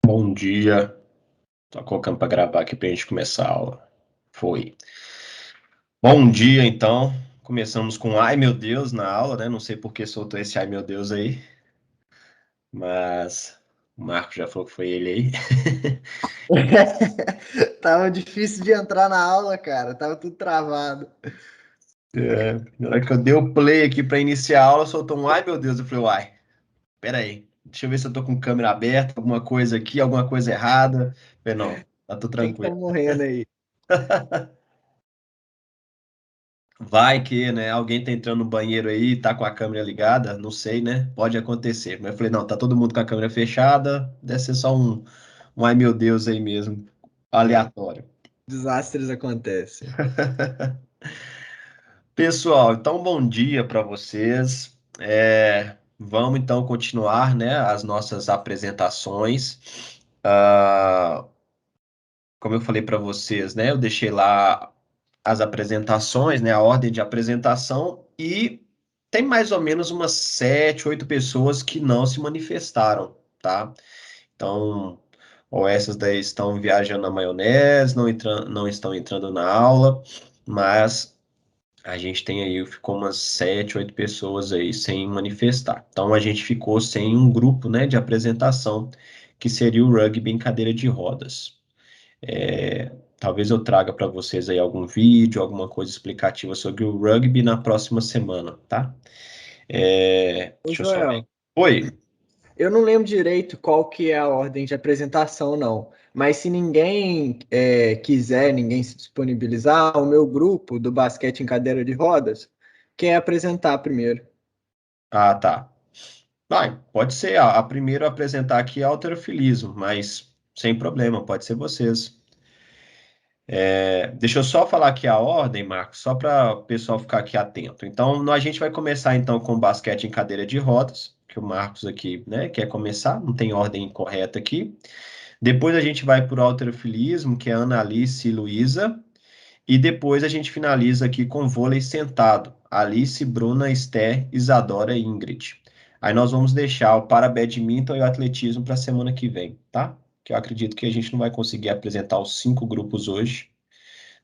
Bom dia. Tô colocando para gravar aqui pra gente começar a aula. Foi. Bom dia, então. Começamos com ai meu Deus na aula, né? Não sei por que soltou esse ai meu Deus aí, mas o Marco já falou que foi ele aí. Tava difícil de entrar na aula, cara. Tava tudo travado. Na hora que eu dei o play aqui para iniciar a aula, soltou um ai meu Deus. Eu falei, uai, peraí. Deixa eu ver se eu tô com câmera aberta, alguma coisa aqui, alguma coisa errada. Eu falei, não, tá tudo Quem que tá tranquilo. morrendo aí? Vai que, né? Alguém tá entrando no banheiro aí, tá com a câmera ligada, não sei, né? Pode acontecer. Mas eu falei, não, tá todo mundo com a câmera fechada, deve ser só um ai meu Deus aí mesmo, É, aleatório. desastres acontecem. Pessoal, então bom dia para vocês. Vamos então continuar, né, as nossas apresentações. Ah, como eu falei para vocês, né, eu deixei lá as apresentações, né, a ordem de apresentação e tem mais ou menos umas 7, 8 pessoas que não se manifestaram, tá? Então, ou essas daí estão viajando na maionese, não estão entrando na aula, mas a gente tem aí, ficou umas 7, 8 pessoas aí sem manifestar. Então, a gente ficou sem um grupo, né, de apresentação, que seria o rugby em cadeira de rodas. Talvez eu traga para vocês aí algum vídeo, alguma coisa explicativa sobre o rugby na próxima semana, tá? Ô, Deixa eu só ver. Joel, Oi. eu não lembro direito qual que é a ordem de apresentação, não. Mas se ninguém quiser, ninguém se disponibilizar, o meu grupo do basquete em cadeira de rodas quer apresentar primeiro. Ah, tá. Vai, pode ser. A primeiro a apresentar aqui é halterofilismo, mas sem problema, pode ser vocês. Deixa eu só falar aqui a ordem, Marcos, só para o pessoal ficar aqui atento. Então, a gente vai começar então com basquete em cadeira de rodas, que o Marcos aqui, né, quer começar, não tem ordem correta aqui. Depois a gente vai para o halterofilismo, que é Ana Alice e Luísa. E depois a gente finaliza aqui com vôlei sentado. Alice, Bruna, Esther, Isadora e Ingrid. Aí nós vamos deixar o para badminton e o atletismo para a semana que vem, tá? Que eu acredito que a gente não vai conseguir apresentar os 5 grupos hoje,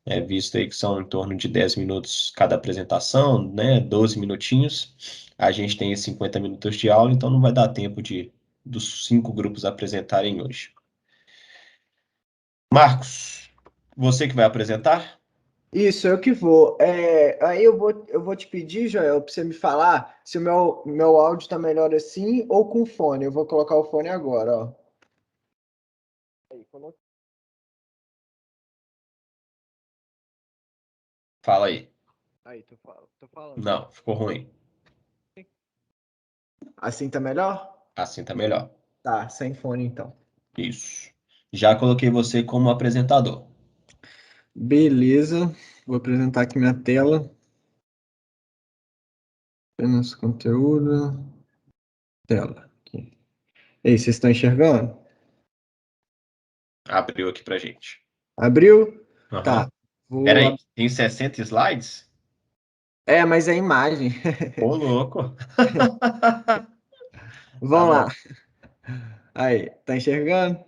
né? Visto aí que são em torno de 10 minutos cada apresentação, né? 12 minutinhos. A gente tem 50 minutos de aula, então não vai dar tempo dos 5 grupos apresentarem hoje. Marcos, você que vai apresentar? Isso, eu que vou. Aí eu vou te pedir, Joel, para você me falar se o meu áudio tá melhor assim ou com fone. Eu vou colocar o fone agora, ó. Aí, Fala aí. aí, tô falando. Não, ficou ruim. Assim tá melhor? Assim tá melhor. Tá, sem fone então. Isso. Já coloquei você como apresentador. Beleza, vou apresentar aqui minha tela. Apenas conteúdo, tela. Aqui. E aí, vocês estão enxergando? Abriu aqui pra gente. Abriu? Tá. Aham. Vou. Peraí, tem 60 slides? Mas é imagem. Ô, louco. Tá Vamos lá. bom. Aí, tá enxergando?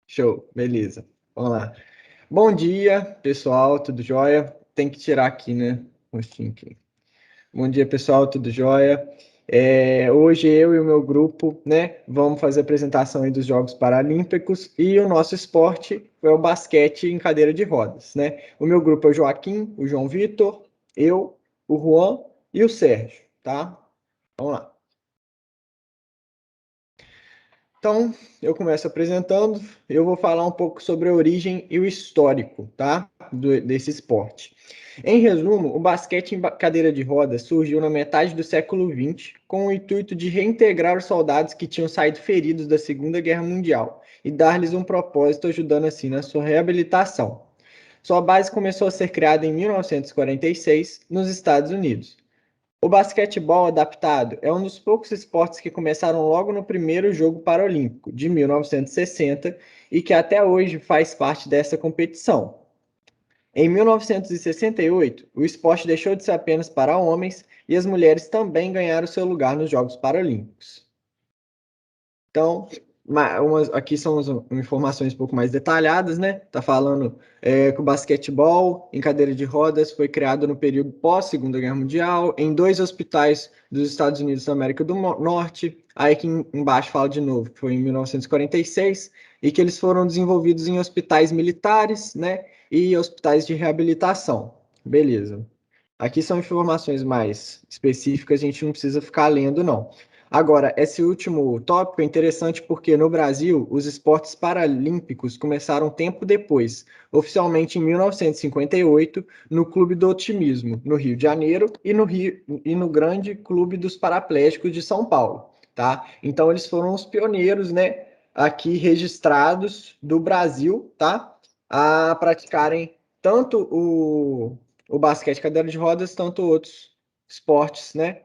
Show, beleza. Vamos lá. Bom dia, pessoal, tudo jóia? Tem que tirar aqui, né? Rostinho aqui. Bom dia, pessoal, tudo jóia? Hoje eu e o meu grupo, né, vamos fazer a apresentação aí dos Jogos Paralímpicos e o nosso esporte é o basquete em cadeira de rodas, né? O meu grupo é o Joaquim, o João Vitor, eu, o Juan e o Sérgio, tá? Vamos lá. Então, eu começo apresentando, eu vou falar um pouco sobre a origem e o histórico, tá? Desse esporte. Em resumo, o basquete em cadeira de rodas surgiu na metade do século XX com o intuito de reintegrar os soldados que tinham saído feridos da Segunda Guerra Mundial e dar-lhes um propósito, ajudando assim na sua reabilitação. Sua base começou a ser criada em 1946 nos Estados Unidos. O basquetebol adaptado é um dos poucos esportes que começaram logo no primeiro Jogo Paralímpico, de 1960, e que até hoje faz parte dessa competição. Em 1968, o esporte deixou de ser apenas para homens e as mulheres também ganharam seu lugar nos Jogos Paralímpicos. Então, aqui são informações um pouco mais detalhadas, né? Tá falando que o basquetebol em cadeira de rodas foi criado no período pós-Segunda Guerra Mundial, em 2 hospitais dos Estados Unidos da América do Norte. Aí aqui embaixo fala de novo que foi em 1946 e que eles foram desenvolvidos em hospitais militares, né? E hospitais de reabilitação. Beleza. Aqui são informações mais específicas, a gente não precisa ficar lendo, não. Agora, esse último tópico é interessante porque no Brasil, os esportes paralímpicos começaram tempo depois, oficialmente em 1958, no Clube do Otimismo, no Rio de Janeiro, e no Grande Clube dos Paraplégicos de São Paulo, tá? Então, eles foram os pioneiros, né, aqui registrados do Brasil, tá? A praticarem tanto o basquete cadeira de rodas, tanto outros esportes, né,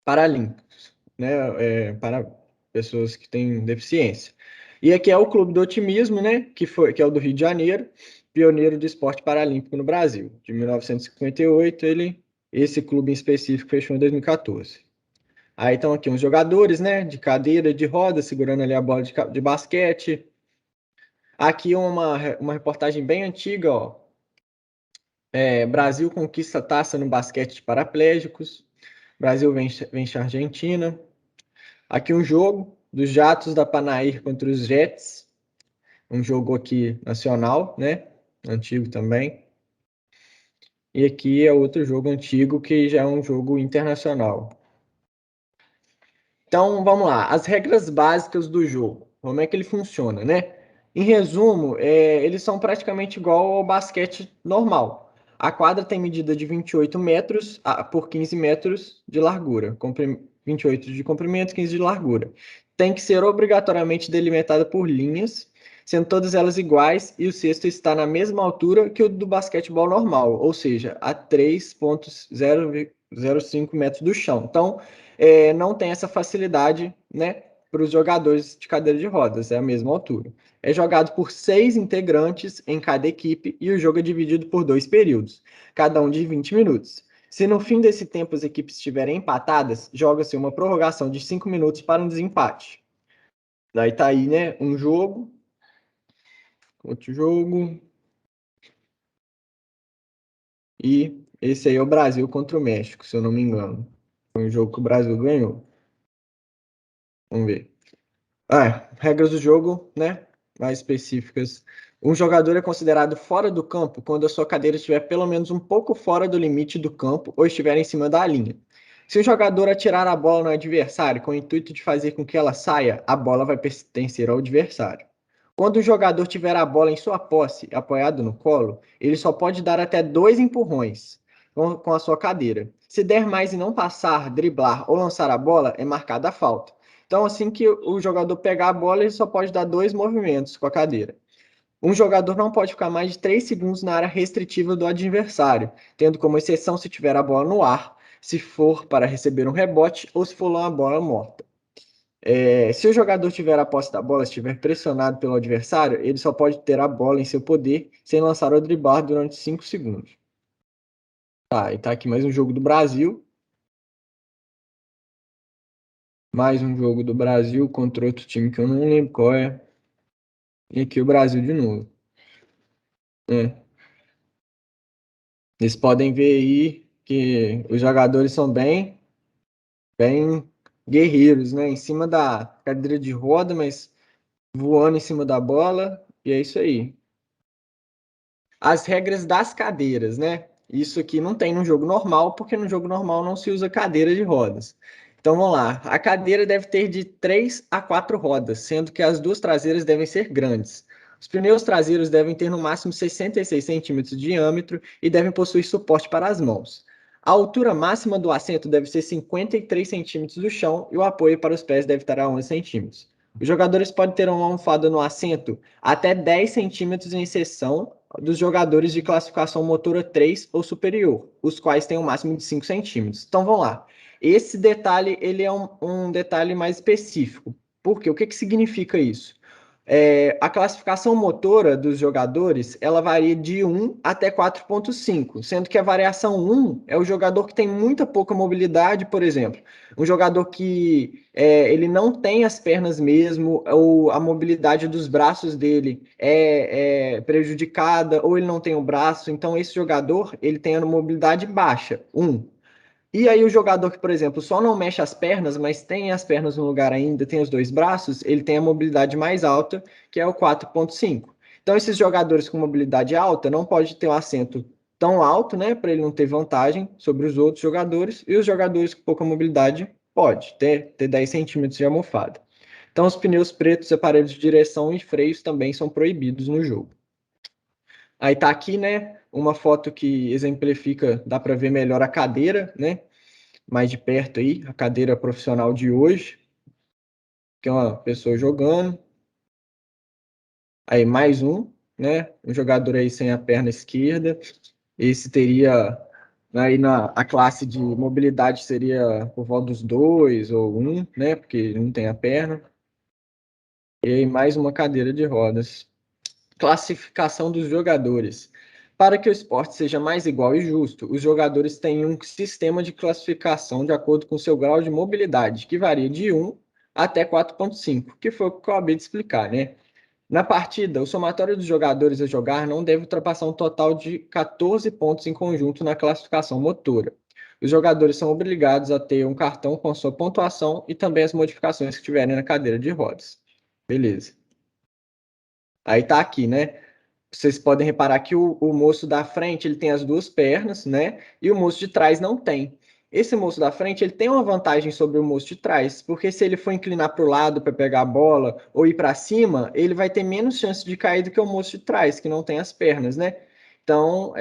paralímpicos, né, para pessoas que têm deficiência. E aqui é o Clube do Otimismo, né, que é o do Rio de Janeiro, pioneiro do esporte paralímpico no Brasil. De 1958, esse clube em específico fechou em 2014. Aí estão aqui uns jogadores, né, de cadeira de roda, segurando ali a bola de basquete. Aqui uma reportagem bem antiga, ó. Brasil conquista taça no basquete de paraplégicos. Brasil vence a Argentina. Aqui um jogo dos Jatos da Panair contra os Jets. Um jogo aqui nacional, né? Antigo também. E aqui é outro jogo antigo que já é um jogo internacional. Então, vamos lá. As regras básicas do jogo. Como é que ele funciona, né? Em resumo, eles são praticamente igual ao basquete normal. A quadra tem medida de 28 metros por 15 metros de largura. 28 de comprimento, 15 de largura. Tem que ser obrigatoriamente delimitada por linhas, sendo todas elas iguais, e o cesto está na mesma altura que o do basquetebol normal, ou seja, a 3,005 metros do chão. Então, não tem essa facilidade, né, para os jogadores de cadeira de rodas, é a mesma altura. É jogado por 6 integrantes em cada equipe e o jogo é dividido por 2 períodos, cada um de 20 minutos. Se no fim desse tempo as equipes estiverem empatadas, joga-se uma prorrogação de 5 minutos para um desempate. Daí tá aí, né, um jogo, outro jogo, e esse aí é o Brasil contra o México, se eu não me engano. Foi um jogo que o Brasil ganhou. Vamos ver. Regras do jogo, né? Mais específicas. Um jogador é considerado fora do campo quando a sua cadeira estiver pelo menos um pouco fora do limite do campo ou estiver em cima da linha. Se o jogador atirar a bola no adversário com o intuito de fazer com que ela saia, a bola vai pertencer ao adversário. Quando o jogador tiver a bola em sua posse, apoiado no colo, ele só pode dar até 2 empurrões com a sua cadeira. Se der mais e não passar, driblar ou lançar a bola, é marcada a falta. Então, assim que o jogador pegar a bola, ele só pode dar 2 movimentos com a cadeira. Um jogador não pode ficar mais de 3 segundos na área restritiva do adversário, tendo como exceção se tiver a bola no ar, se for para receber um rebote ou se for uma bola morta. Se o jogador tiver a posse da bola, estiver pressionado pelo adversário, ele só pode ter a bola em seu poder sem lançar ou driblar durante 5 segundos. Tá, e tá aqui mais um jogo do Brasil. Mais um jogo do Brasil contra outro time que eu não lembro qual é. E aqui o Brasil de novo. Vocês podem ver aí que os jogadores são bem guerreiros, né? Em cima da cadeira de roda, mas voando em cima da bola. E é isso aí. As regras das cadeiras, né? Isso aqui não tem no jogo normal, porque no jogo normal não se usa cadeira de rodas. Então vamos lá. A cadeira deve ter de 3 a 4 rodas, sendo que as duas traseiras devem ser grandes. Os pneus traseiros devem ter no máximo 66 centímetros de diâmetro e devem possuir suporte para as mãos. A altura máxima do assento deve ser 53 centímetros do chão e o apoio para os pés deve estar a 11 centímetros. Os jogadores podem ter uma almofada no assento até 10 centímetros, em exceção dos jogadores de classificação motora 3 ou superior, os quais têm um máximo de 5 centímetros. Então vamos lá. Esse detalhe ele é um detalhe mais específico. Por quê? O que significa isso? A classificação motora dos jogadores, ela varia de 1 até 4,5, sendo que a variação 1 é o jogador que tem muita pouca mobilidade, por exemplo. Um jogador que ele não tem as pernas mesmo, ou a mobilidade dos braços dele é prejudicada, ou ele não tem o braço. Então, esse jogador, ele tem a mobilidade baixa, 1. E aí o jogador que, por exemplo, só não mexe as pernas, mas tem as pernas no lugar ainda, tem os dois braços, ele tem a mobilidade mais alta, que é o 4,5. Então, esses jogadores com mobilidade alta não pode ter um assento tão alto, né, para ele não ter vantagem sobre os outros jogadores, e os jogadores com pouca mobilidade pode ter 10 centímetros de almofada. Então, os pneus pretos, aparelhos de direção e freios também são proibidos no jogo. Aí tá aqui, né, uma foto que exemplifica, dá para ver melhor a cadeira, né, mais de perto aí, a cadeira profissional de hoje, que é uma pessoa jogando. Aí mais um, né? Um jogador aí sem a perna esquerda. Esse teria aí na a classe de mobilidade seria por volta dos dois ou um, né? Porque não tem a perna. E aí mais uma cadeira de rodas. Classificação dos jogadores. Para que o esporte seja mais igual e justo, os jogadores têm um sistema de classificação de acordo com seu grau de mobilidade, que varia de 1 até 4,5, que foi o que eu acabei de explicar, né? Na partida, o somatório dos jogadores a jogar não deve ultrapassar um total de 14 pontos em conjunto na classificação motora. Os jogadores são obrigados a ter um cartão com sua pontuação e também as modificações que tiverem na cadeira de rodas. Beleza. Aí tá aqui, né? Vocês podem reparar que o moço da frente ele tem as duas pernas, né? E o moço de trás não tem. Esse moço da frente ele tem uma vantagem sobre o moço de trás, porque se ele for inclinar para o lado para pegar a bola ou ir para cima, ele vai ter menos chance de cair do que o moço de trás, que não tem as pernas, né? Então,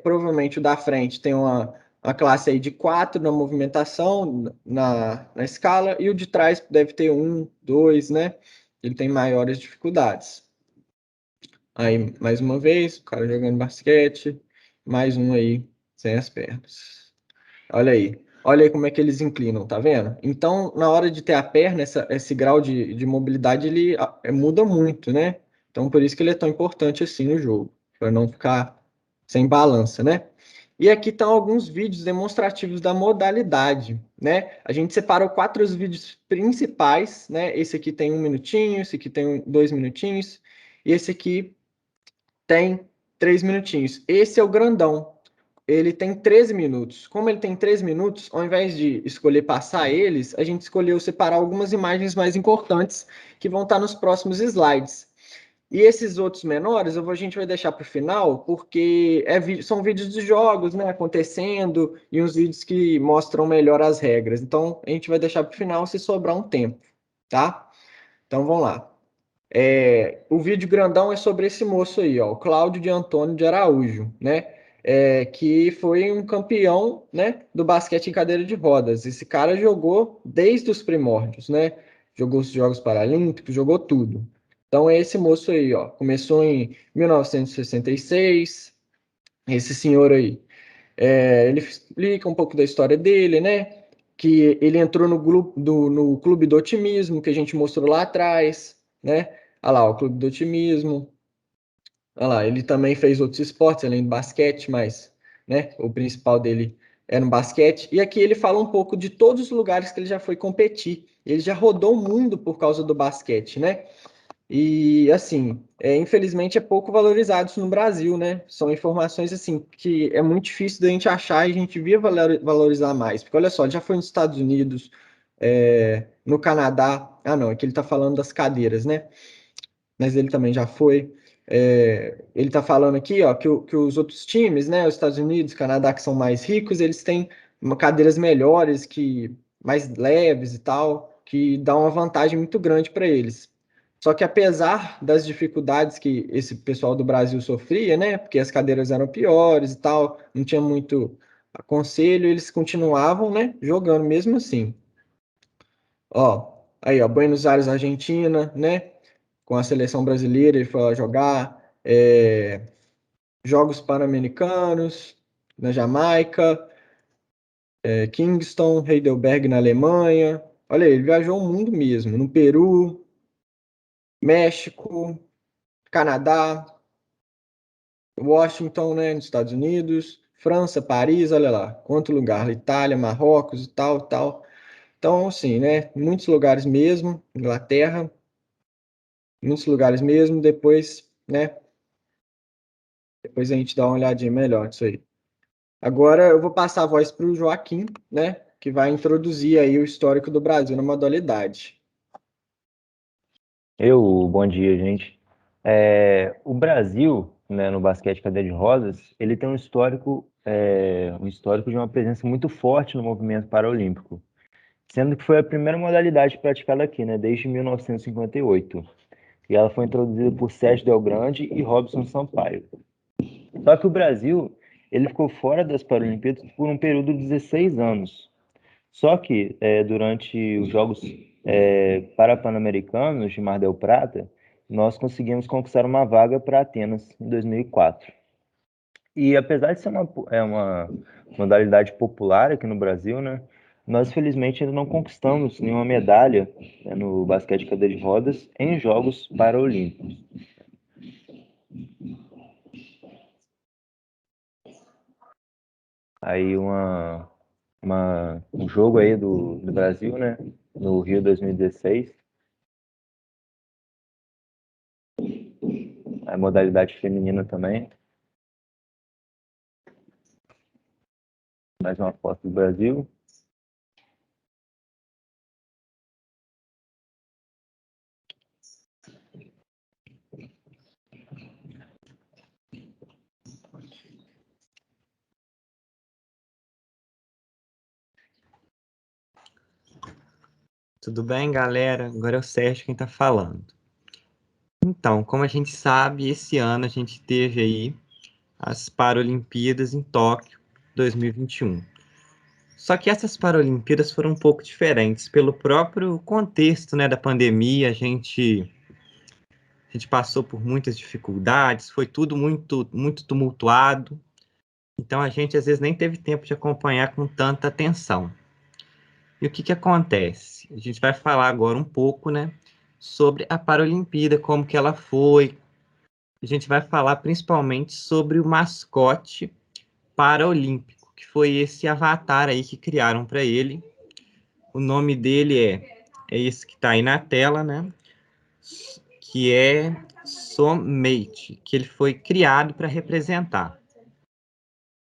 provavelmente o da frente tem uma classe aí de 4 na movimentação, na escala, e o de trás deve ter um, 2, né? Ele tem maiores dificuldades. Aí, mais uma vez, o cara jogando basquete, mais um aí sem as pernas. Olha aí. Olha aí como é que eles inclinam, tá vendo? Então, na hora de ter a perna, esse grau de mobilidade, ele muda muito, né? Então, por isso que ele é tão importante assim no jogo, para não ficar sem balança, né? E aqui estão alguns vídeos demonstrativos da modalidade, né? A gente separou 4 os vídeos principais, né? Esse aqui tem 1 minutinho, esse aqui tem 2 minutinhos, e esse aqui tem 3 minutinhos. Esse é o grandão. Ele tem 13 minutos. Como ele tem 13 minutos, ao invés de escolher passar eles, a gente escolheu separar algumas imagens mais importantes que vão estar nos próximos slides. E esses outros menores a gente vai deixar para o final, porque são vídeos de jogos, né, acontecendo e uns vídeos que mostram melhor as regras. Então, a gente vai deixar para o final se sobrar um tempo, tá? Então, vamos lá. O vídeo grandão é sobre esse moço aí, ó, o Cláudio de Antônio de Araújo, né? Que foi um campeão, né, do basquete em cadeira de rodas. Esse cara jogou desde os primórdios, né? Jogou os Jogos Paralímpicos, jogou tudo. Então é esse moço aí, ó. Começou em 1966. Esse senhor aí. Ele explica um pouco da história dele, né? Que ele entrou no Clube do Otimismo, que a gente mostrou lá atrás, né? Olha lá, o Clube do Otimismo. Olha lá, ele também fez outros esportes, além do basquete, mas, né, o principal dele é no basquete. E aqui ele fala um pouco de todos os lugares que ele já foi competir. Ele já rodou o mundo por causa do basquete, né? E assim, infelizmente é pouco valorizado isso no Brasil, né? São informações assim que é muito difícil da gente achar e a gente via valorizar mais. Porque olha só, ele já foi nos Estados Unidos, no Canadá. Ah, não, aqui ele está falando das cadeiras, né? Mas ele também já foi. Ele está falando aqui, ó, que os outros times, né? Os Estados Unidos, Canadá, que são mais ricos, eles têm cadeiras melhores, que mais leves e tal, que dá uma vantagem muito grande para eles. Só que apesar das dificuldades que esse pessoal do Brasil sofria, né? Porque as cadeiras eram piores e tal, não tinha muito aconselho, eles continuavam, né? Jogando mesmo assim. Ó, aí, ó, Buenos Aires, Argentina, né? Com a seleção brasileira, ele foi lá jogar. Jogos Pan-Americanos na Jamaica, Kingston, Heidelberg na Alemanha. Olha aí, ele viajou o mundo mesmo, no Peru. México, Canadá, Washington, né, nos Estados Unidos, França, Paris, olha lá, quanto lugar, Itália, Marrocos e tal, tal. Então, assim, né, muitos lugares mesmo, Inglaterra, muitos lugares mesmo, depois, né, depois a gente dá uma olhadinha melhor nisso aí. Agora eu vou passar a voz para o Joaquim, né, que vai introduzir aí o histórico do Brasil na modalidade. Bom dia, gente. O Brasil, né, no basquete cadeira de rodas, ele tem um histórico de uma presença muito forte no movimento paraolímpico, sendo que foi a primeira modalidade praticada aqui, né, desde 1958. E ela foi introduzida por Sérgio Delgrande e Robson Sampaio. Só que o Brasil, ele ficou fora das Paralimpíadas por um período de 16 anos. Só que durante os Jogos Parapan-Americanos de Mar del Plata, nós conseguimos conquistar uma vaga para Atenas em 2004. E apesar de ser uma modalidade popular aqui no Brasil, né, nós felizmente ainda não conquistamos nenhuma medalha, né, no basquete cadeira de rodas em Jogos Paralímpicos. Aí um jogo aí do Brasil, né, no Rio 2016, a modalidade feminina também. Mais uma foto do Brasil. Tudo bem, galera? Agora é o Sérgio quem está falando. Então, como a gente sabe, esse ano a gente teve aí as Paralimpíadas em Tóquio 2021. Só que essas Paralimpíadas foram um pouco diferentes pelo próprio contexto, né, da pandemia. A gente passou por muitas dificuldades, foi tudo muito tumultuado. Então a gente às vezes nem teve tempo de acompanhar com tanta atenção. E o que acontece? A gente vai falar agora um pouco, né, sobre a Paralimpíada, como que ela foi. A gente vai falar principalmente sobre o mascote paraolímpico, que foi esse avatar aí que criaram para ele. O nome dele é esse que está aí na tela, né? Que é Soulmate, que ele foi criado para representar.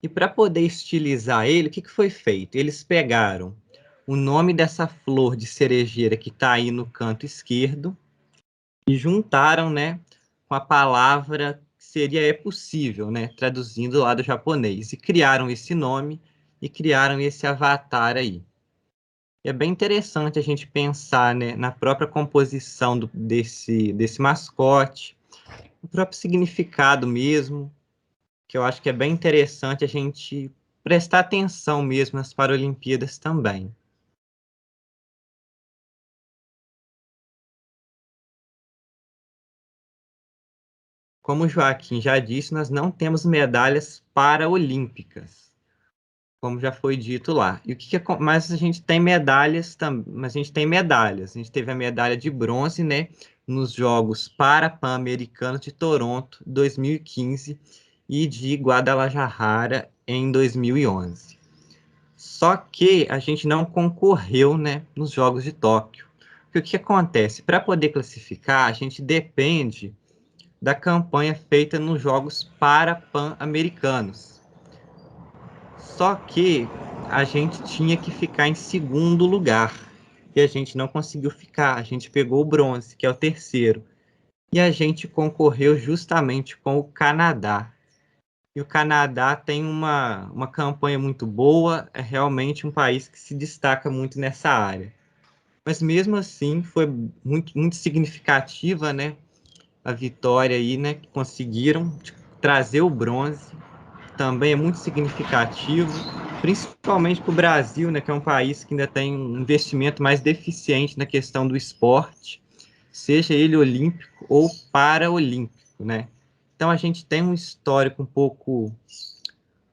E para poder estilizar ele, o que foi feito? Eles pegaram o nome dessa flor de cerejeira que está aí no canto esquerdo e juntaram, né, com a palavra que seria é possível, né, traduzindo lá do japonês, e criaram esse nome e criaram esse avatar aí. É bem interessante a gente pensar, né, na própria composição desse mascote, o próprio significado mesmo, que eu acho que é bem interessante a gente prestar atenção mesmo nas Paralimpíadas também. Como o Joaquim já disse, nós não temos medalhas paraolímpicas, como já foi dito lá. E mas a gente tem medalhas também, mas a gente tem medalhas. A gente teve a medalha de bronze, né, nos Jogos Parapan-Americanos de Toronto 2015 e de Guadalajara em 2011. Só que a gente não concorreu, né, nos Jogos de Tóquio. Porque o que acontece? Para poder classificar, a gente depende da campanha feita nos Jogos Parapan-Americanos. Só que a gente tinha que ficar em segundo lugar. E a gente não conseguiu ficar. A gente pegou o bronze, que é o terceiro. E a gente concorreu justamente com o Canadá. E o Canadá tem uma campanha muito boa, é realmente um país que se destaca muito nessa área. Mas mesmo assim, foi muito significativa, né, a vitória aí, né, que conseguiram trazer o bronze. Também é muito significativo, principalmente para o Brasil, né, que é um país que ainda tem um investimento mais deficiente na questão do esporte, seja ele olímpico ou paraolímpico, né? Então a gente tem um histórico um pouco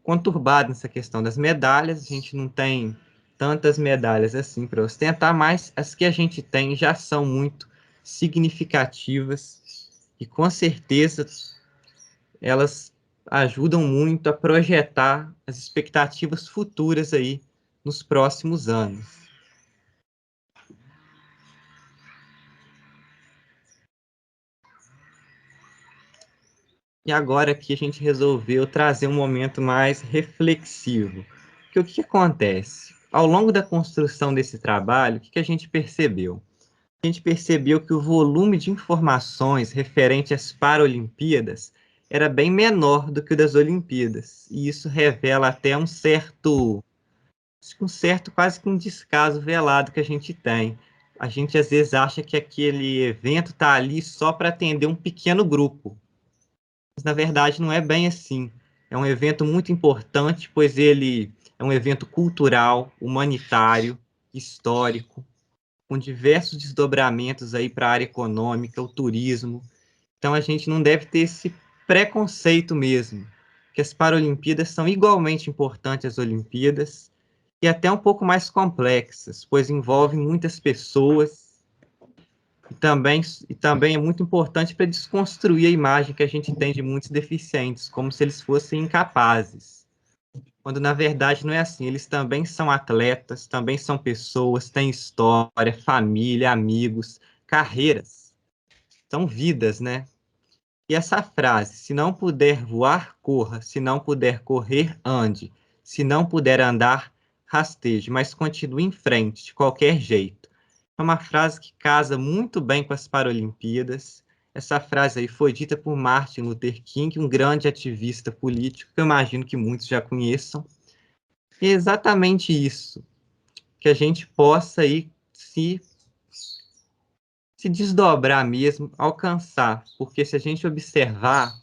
conturbado nessa questão das medalhas, a gente não tem tantas medalhas assim para ostentar, mas as que a gente tem já são muito significativas e, com certeza, elas ajudam muito a projetar as expectativas futuras aí nos próximos anos. E agora aqui a gente resolveu trazer um momento mais reflexivo. Porque o que acontece? Ao longo da construção desse trabalho, o que a gente percebeu? A gente percebeu que o volume de informações referente às Paralimpíadas era bem menor do que o das Olimpíadas. E isso revela até quase que um descaso velado que a gente tem. A gente às vezes acha que aquele evento está ali só para atender um pequeno grupo. Mas na verdade não é bem assim. É um evento muito importante, pois ele é um evento cultural, humanitário, histórico, com diversos desdobramentos aí para a área econômica, o turismo. Então a gente não deve ter esse preconceito mesmo, que as Paralimpíadas são igualmente importantes às Olimpíadas e até um pouco mais complexas, pois envolvem muitas pessoas e também é muito importante para desconstruir a imagem que a gente tem de muitos deficientes, como se eles fossem incapazes. Quando na verdade não é assim, eles também são atletas, também são pessoas, têm história, família, amigos, carreiras, são vidas, né? E essa frase, se não puder voar, corra, se não puder correr, ande, se não puder andar, rasteje, mas continue em frente, de qualquer jeito. É uma frase que casa muito bem com as Paralimpíadas. Essa frase aí foi dita por Martin Luther King, um grande ativista político, que eu imagino que muitos já conheçam. E é exatamente isso, que a gente possa aí se desdobrar mesmo, alcançar, porque se a gente observar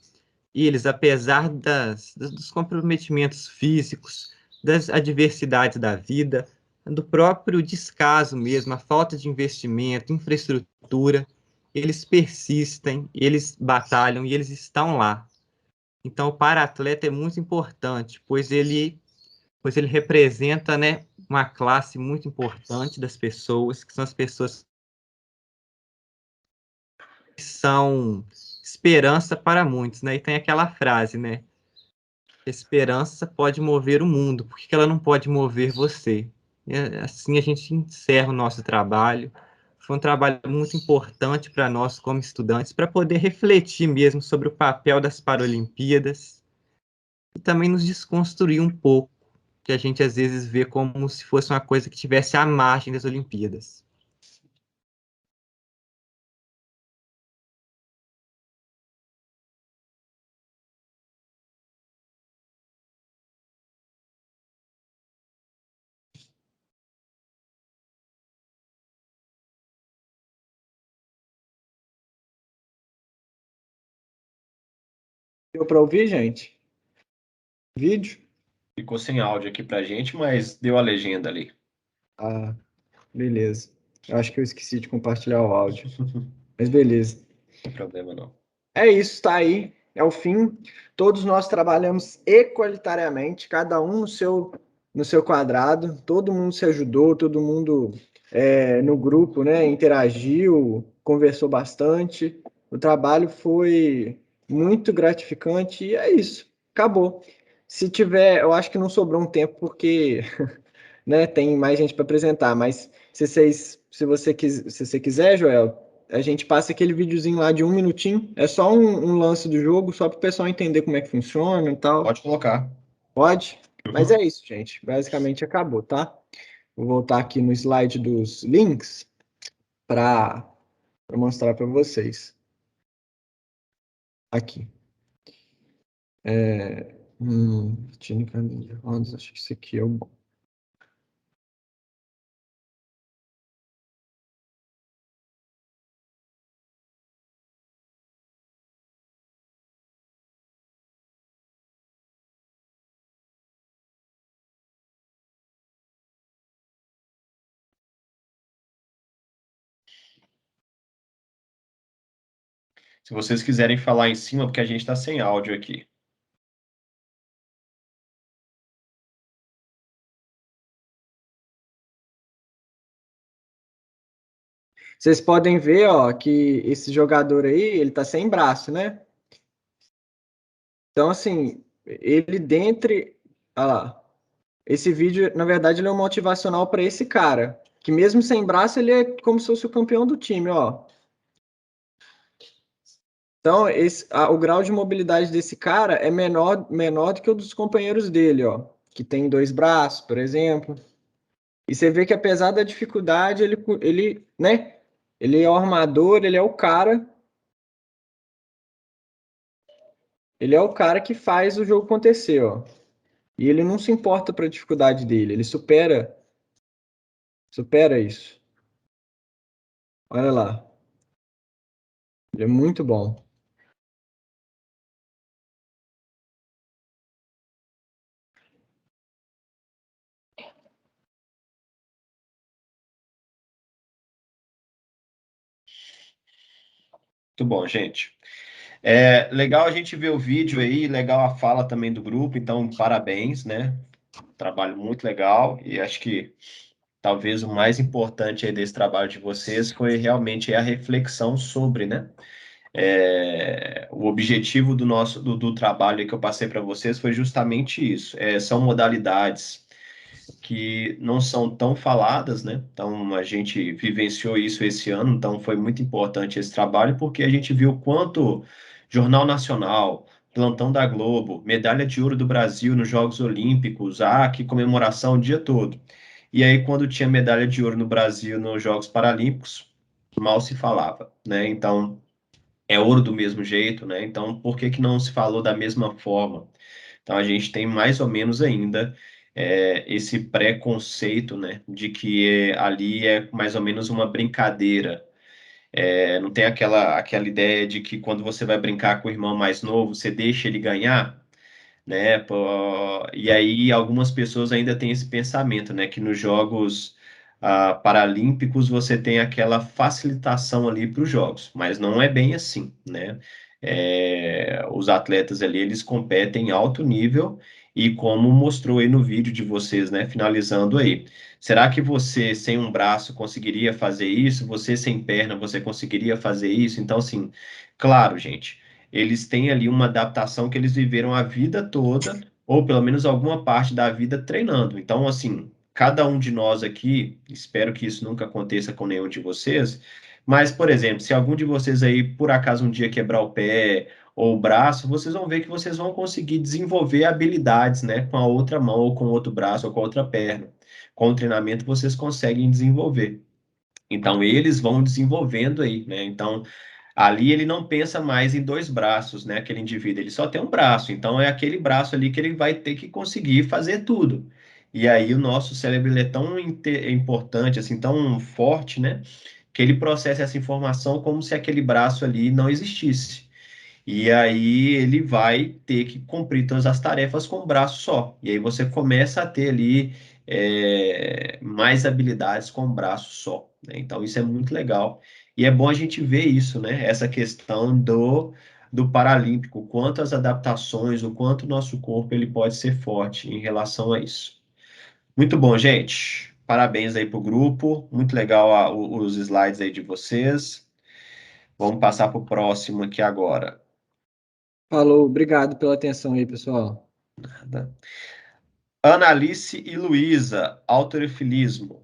eles, apesar dos comprometimentos físicos, das adversidades da vida, do próprio descaso mesmo, a falta de investimento, infraestrutura, eles persistem, eles batalham e eles estão lá. Então, o para-atleta é muito importante, pois ele representa, né, uma classe muito importante das pessoas, que são as pessoas que são esperança para muitos, né? E tem aquela frase, né? Esperança pode mover o mundo, por que ela não pode mover você? E assim a gente encerra o nosso trabalho. Foi um trabalho muito importante para nós, como estudantes, para poder refletir mesmo sobre o papel das Paralimpíadas e também nos desconstruir um pouco, que a gente às vezes vê como se fosse uma coisa que tivesse à margem das Olimpíadas. Deu para ouvir, gente? Vídeo? Ficou sem áudio aqui pra gente, mas deu a legenda ali. Ah, beleza. Eu acho que eu esqueci de compartilhar o áudio. Mas beleza. Não tem problema não. É isso, tá aí. É o fim. Todos nós trabalhamos equalitariamente, cada um no seu quadrado. Todo mundo se ajudou, todo mundo no grupo, né? Interagiu, conversou bastante. O trabalho foi muito gratificante e é isso. Acabou. Se tiver, eu acho que não sobrou um tempo porque né? Tem mais gente para apresentar, mas se você quiser, Joel, a gente passa aquele videozinho lá de 1 minutinho. É só um lance do jogo, só para o pessoal entender como é que funciona e tal. Pode colocar. Pode? Mas Uhum. é isso, gente. Basicamente acabou, tá? Vou voltar aqui no slide dos links para mostrar para vocês. Aqui. Tínica de rodas, acho que esse aqui é o bom. Se vocês quiserem falar em cima, porque a gente está sem áudio aqui. Vocês podem ver, ó, que esse jogador aí, ele tá sem braço, né? Então, assim, ele dentre... Olha lá. Esse vídeo, na verdade, ele é um motivacional para esse cara. Que mesmo sem braço, ele é como se fosse o campeão do time, ó. Então, o grau de mobilidade desse cara é menor do que o dos companheiros dele, ó. Que tem 2 braços, por exemplo. E você vê que apesar da dificuldade, né? Ele é o armador, ele é o cara. Ele é o cara que faz o jogo acontecer, ó. E ele não se importa para a dificuldade dele, ele supera isso. Olha lá. Ele é muito bom. Muito bom, gente. É legal a gente ver o vídeo aí, legal a fala também do grupo, então parabéns, né? Trabalho muito legal e acho que talvez o mais importante aí desse trabalho de vocês foi realmente a reflexão sobre, né? O objetivo do trabalho que eu passei para vocês foi justamente isso. São modalidades que não são tão faladas, né? Então a gente vivenciou isso esse ano, então foi muito importante esse trabalho porque a gente viu quanto Jornal Nacional, Plantão da Globo, medalha de ouro do Brasil nos Jogos Olímpicos, que comemoração o dia todo. E aí quando tinha medalha de ouro no Brasil nos Jogos Paralímpicos, mal se falava, né? Então é ouro do mesmo jeito, né? Então por que que não se falou da mesma forma? Então, a gente tem mais ou menos ainda esse preconceito, né, de que ali é mais ou menos uma brincadeira. Não tem aquela ideia de que quando você vai brincar com o irmão mais novo, você deixa ele ganhar, né? E aí algumas pessoas ainda têm esse pensamento, né, que nos Jogos Paralímpicos você tem aquela facilitação ali para os jogos, mas não é bem assim, né? Os atletas ali eles competem em alto nível e como mostrou aí no vídeo de vocês, né? Finalizando aí, será que você sem um braço conseguiria fazer isso? Você sem perna você conseguiria fazer isso? Então, assim, claro, gente eles têm ali uma adaptação que eles viveram a vida toda, ou pelo menos alguma parte da vida treinando. Então, assim, cada um de nós aqui, espero que isso nunca aconteça com nenhum de vocês, mas, por exemplo, se algum de vocês aí, por acaso, um dia quebrar o pé ou o braço, vocês vão ver que vocês vão conseguir desenvolver habilidades, né, com a outra mão, ou com o outro braço, ou com a outra perna. Com o treinamento, vocês conseguem desenvolver. Então, eles vão desenvolvendo aí, né? Então, ali ele não pensa mais em 2 braços, né? Aquele indivíduo, ele só tem um braço. Então é aquele braço ali que ele vai ter que conseguir fazer tudo. E aí o nosso cérebro ele é tão importante, assim, tão forte, né? Que ele processa essa informação como se aquele braço ali não existisse. E aí ele vai ter que cumprir todas as tarefas com um braço só. E aí você começa a ter ali mais habilidades com um braço só, né? Então isso é muito legal. E é bom a gente ver isso, né? Essa questão do Paralímpico, quantas adaptações, o quanto o nosso corpo ele pode ser forte em relação a isso. Muito bom, gente. Parabéns aí para o grupo. Muito legal os slides aí de vocês. Vamos passar para o próximo aqui agora. Falou, obrigado pela atenção aí, pessoal. Ana Alice e Luísa, halterofilismo.